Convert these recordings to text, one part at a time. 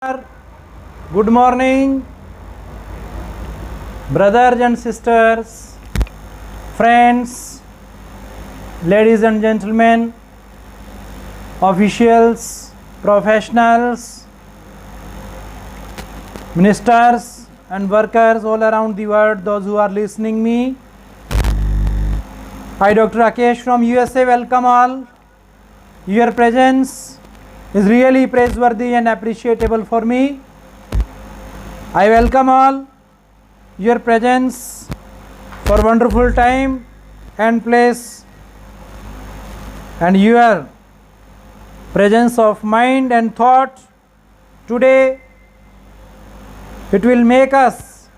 Good morning, brothers and sisters, friends, ladies and gentlemen, officials, professionals, ministers and workers all around the world, those who are listening me. I, Dr. Rakesh from U.S.A. welcome all. Your presence is really praiseworthy and appreciable for me. I welcome all your presence for wonderful time and place, and your presence of mind and thought today. It will make us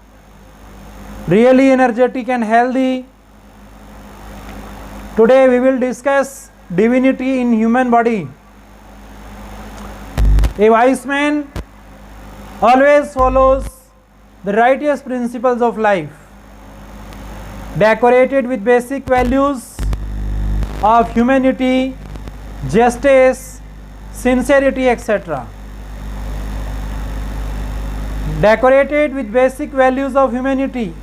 really energetic and healthy. Today we will discuss divinity in human body. A wise man always follows the righteous principles of life, decorated with basic values of humanity, justice, sincerity, etc. Decorated with basic values of humanity,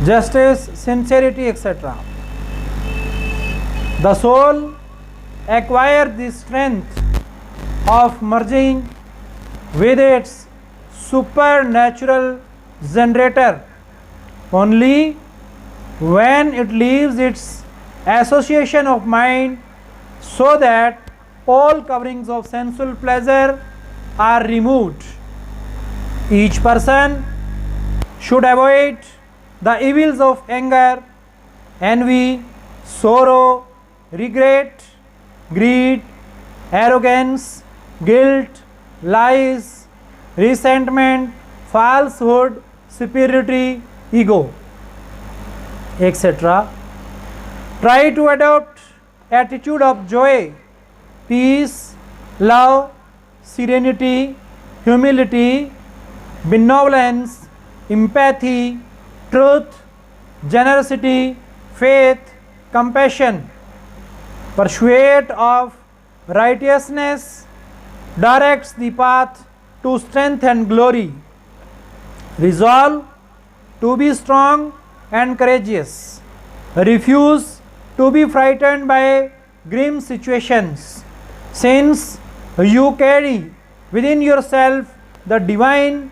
justice, sincerity, etc. The soul acquires the strength of merging with its supernatural generator only when it leaves its association of mind, so that all coverings of sensual pleasure are removed. Each person should avoid the evils of anger, envy, sorrow, regret, greed, arrogance, guilt, lies, resentment, falsehood, superiority, ego, etc. Try to adopt attitude of joy, peace, love, serenity, humility, benevolence, empathy, truth, generosity, faith, compassion. Pursuit of righteousness directs the path to strength and glory. Resolve to be strong and courageous. Refuse to be frightened by grim situations, since you carry within yourself the divine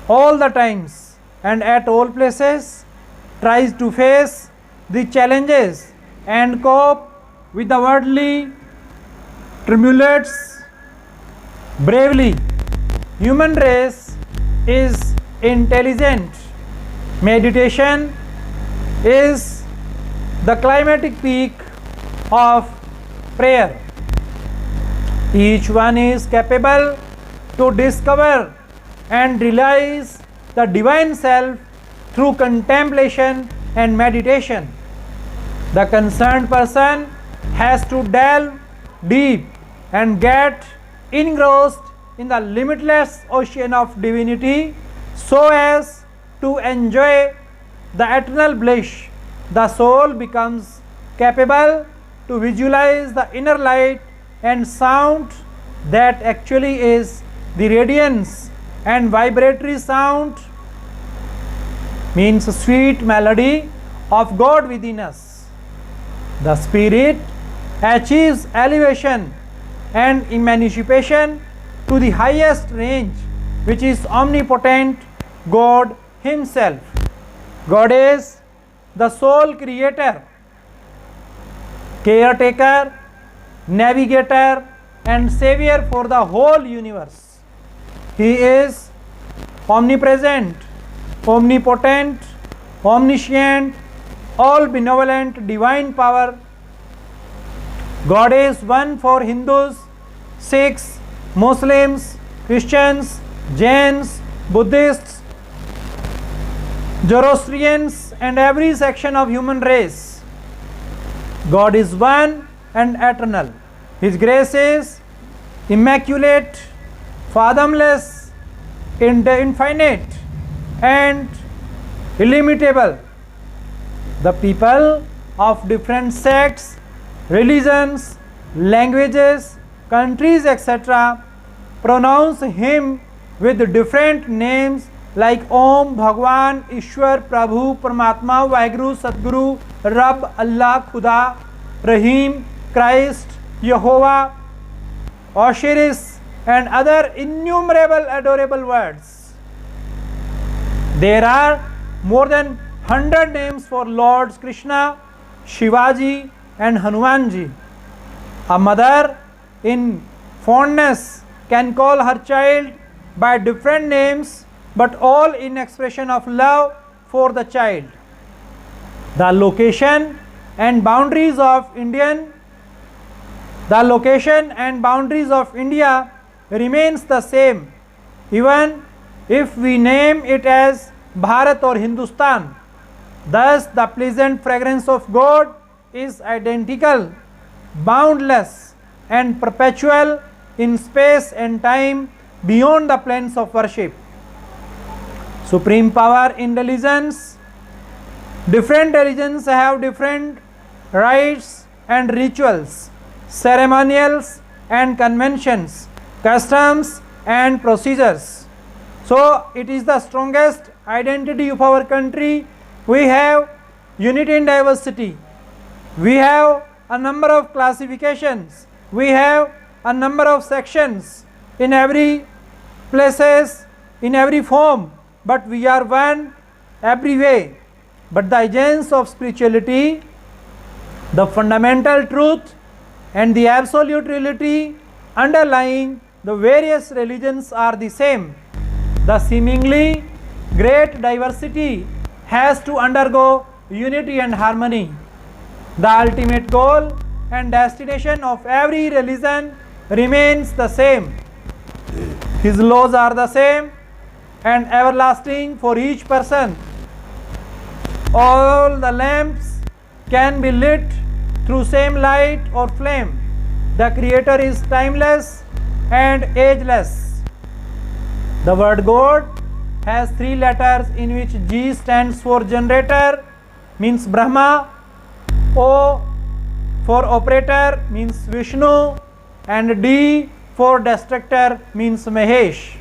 all the times and at all places. Tries to face the challenges and cope with the worldly tumults bravely. Human race is intelligent. Meditation is the climatic peak of prayer. Each one is capable to discover and realize the divine self through contemplation and meditation. The concerned person has to delve deep and get engrossed in the limitless ocean of divinity, so as to enjoy the eternal bliss. The soul becomes capable to visualize the inner light and sound that actually is the radiance and vibratory sound, means sweet melody of God within us. The spirit achieves elevation and emancipation to the highest range, which is omnipotent God Himself. God is the sole creator, caretaker, navigator and savior for the whole universe. He is omnipresent, omnipotent, omniscient, all benevolent, divine power. God is one for Hindus, Sikhs, Muslims, Christians, Jains, Buddhists, Zoroastrians and every section of human race. God is one and eternal. His grace is immaculate, fathomless, infinite and illimitable. The people of different sects, religions, languages, countries, etc., pronounce him with different names like Om, Bhagwan, Ishwar, Prabhu, Paramatma, Vaheguru, Satguru, Rab, Allah, Khuda, Rahim, Christ, Yehovah, Osiris, and other innumerable adorable words. There are more than 100 names for Lords Krishna, Shivaji, and Hanumanji. A mother in fondness can call her child by different names, but all in expression of love for the child. The location and boundaries of India remains the same, even if we name it as Bharat or Hindustan. Thus, the pleasant fragrance of God is identical, boundless, and perpetual in space and time beyond the planes of worship. Supreme power in religions. Different religions have different rites and rituals, ceremonials and conventions, customs and procedures. So, it is the strongest identity of our country. We have unity in diversity. We have a number of classifications. We have a number of sections in every places, in every form, but we are one every way. But the essence of spirituality, the fundamental truth, and the absolute reality underlying the various religions are the same. The seemingly great diversity has to undergo unity and harmony. The ultimate goal and destination of every religion remains the same. His laws are the same and everlasting for each person. All the lamps can be lit through same light or flame. The Creator is timeless and ageless. The word God has 3 letters in which G stands for generator, means Brahma, O for operator, means Vishnu, and D for destructor, means Mahesh.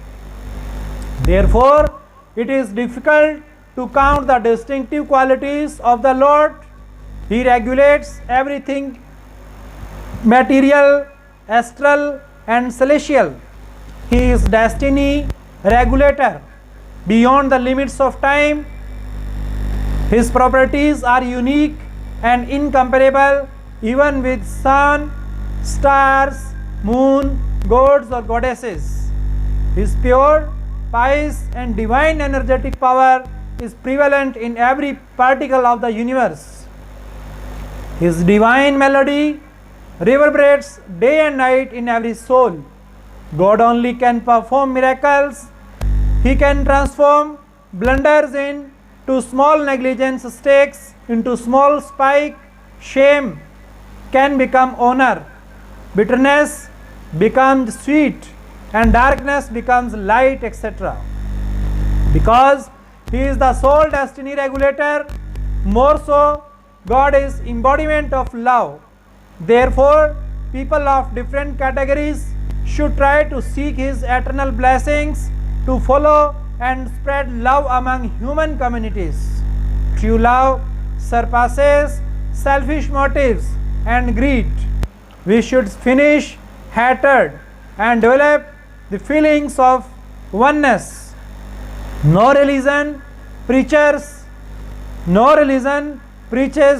Therefore, it is difficult to count the distinctive qualities of the Lord. He regulates everything material, astral, and celestial. He is destiny regulator beyond the limits of time. His properties are unique and incomparable even with sun, stars, moon, gods or goddesses. His pure, pious and divine energetic power is prevalent in every particle of the universe. His divine melody reverberates day and night in every soul. God only can perform miracles. He can transform blunders into small negligence stakes, into small spike. Shame can become honor. Bitterness becomes sweet and darkness becomes light, etc. Because He is the sole destiny regulator, more so God is embodiment of love. Therefore, people of different categories should try to seek His eternal blessings, to follow and spread love among human communities. True love surpasses selfish motives and greed. We should finish hatred and develop the feelings of oneness. No religion preaches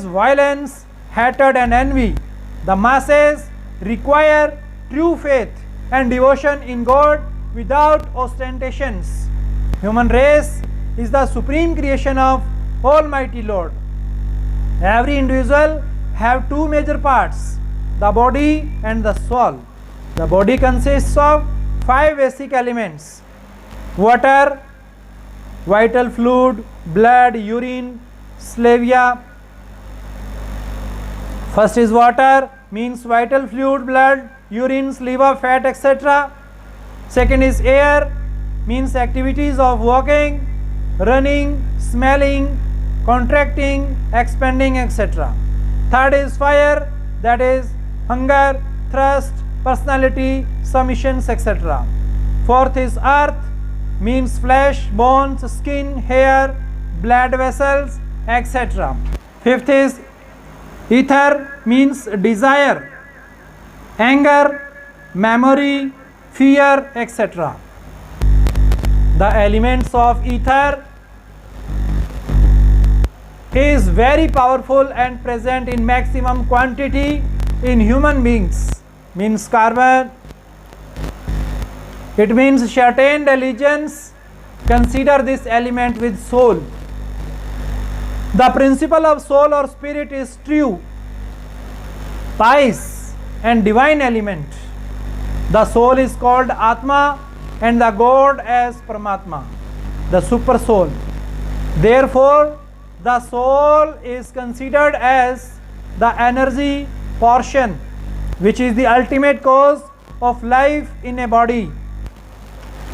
violence, hatred and envy. The masses require true faith and devotion in God without ostentations. Human race is the supreme creation of Almighty Lord. Every individual have 2 major parts, the body and the soul. The body consists of 5 basic elements: water, vital fluid, blood, urine, saliva. First is water, means vital fluid, blood, urine, saliva, fat, etc. Second is air, means activities of walking, running, smelling, contracting, expanding, etc. Third is fire, that is hunger, thirst, personality, submissions, etc. Fourth is earth, means flesh, bones, skin, hair, blood vessels, etc. Fifth is ether, means desire, anger, memory, fear, etc. The elements of ether is very powerful and present in maximum quantity in human beings, means carbon. It means certain religions consider this element with soul. The principle of soul or spirit is true, pious and divine element. The soul is called Atma and the God as Paramatma, the super soul. Therefore, the soul is considered as the energy portion which is the ultimate cause of life in a body.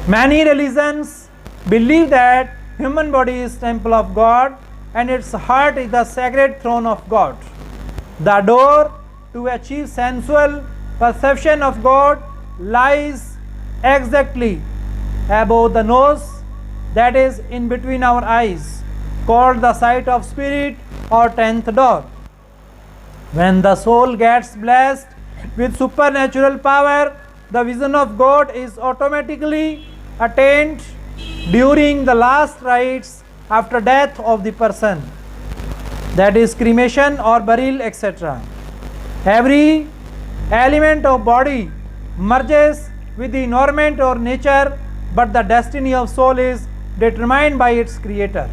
Many religions believe that human body is temple of God and its heart is the sacred throne of God. The door to achieve sensual perception of God lies exactly above the nose, that is in between our eyes, called the sight of spirit or 10th door. When the soul gets blessed with supernatural power, the vision of God is automatically attained during the last rites after death of the person, that is cremation or burial, etc. Every element of body merges with the environment or nature, but the destiny of soul is determined by its creator.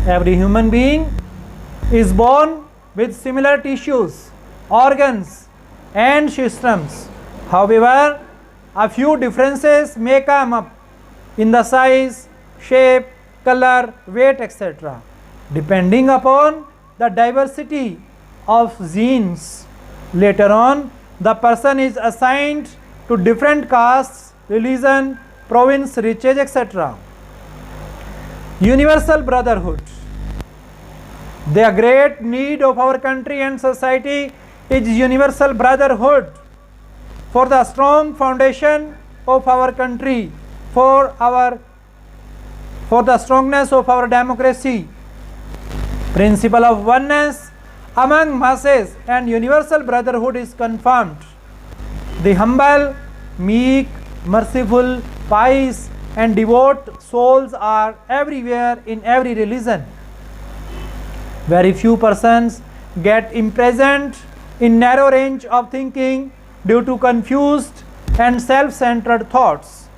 Every human being is born with similar tissues, organs and systems. However, a few differences may come up in the size, shape, color, weight, etc. depending upon the diversity of genes. Later on, the person is assigned to different castes, religion, province, riches, etc. Universal brotherhood. The great need of our country and society is universal brotherhood for the strong foundation of our country, for the strongness of our democracy. Principle of oneness among masses and universal brotherhood is confirmed. The humble, meek, merciful, pious and devout souls are everywhere in every religion. Very few persons get imprisoned in narrow range of thinking due to confused and self-centered thoughts.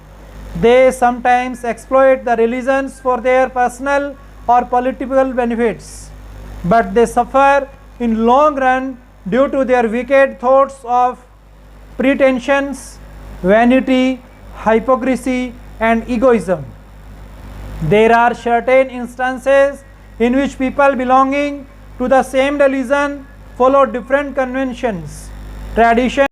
They sometimes exploit the religions for their personal or political benefits, but they suffer in long run due to their wicked thoughts of pretensions, vanity, hypocrisy and egoism. There are certain instances in which people belonging to the same religion follow different conventions, traditions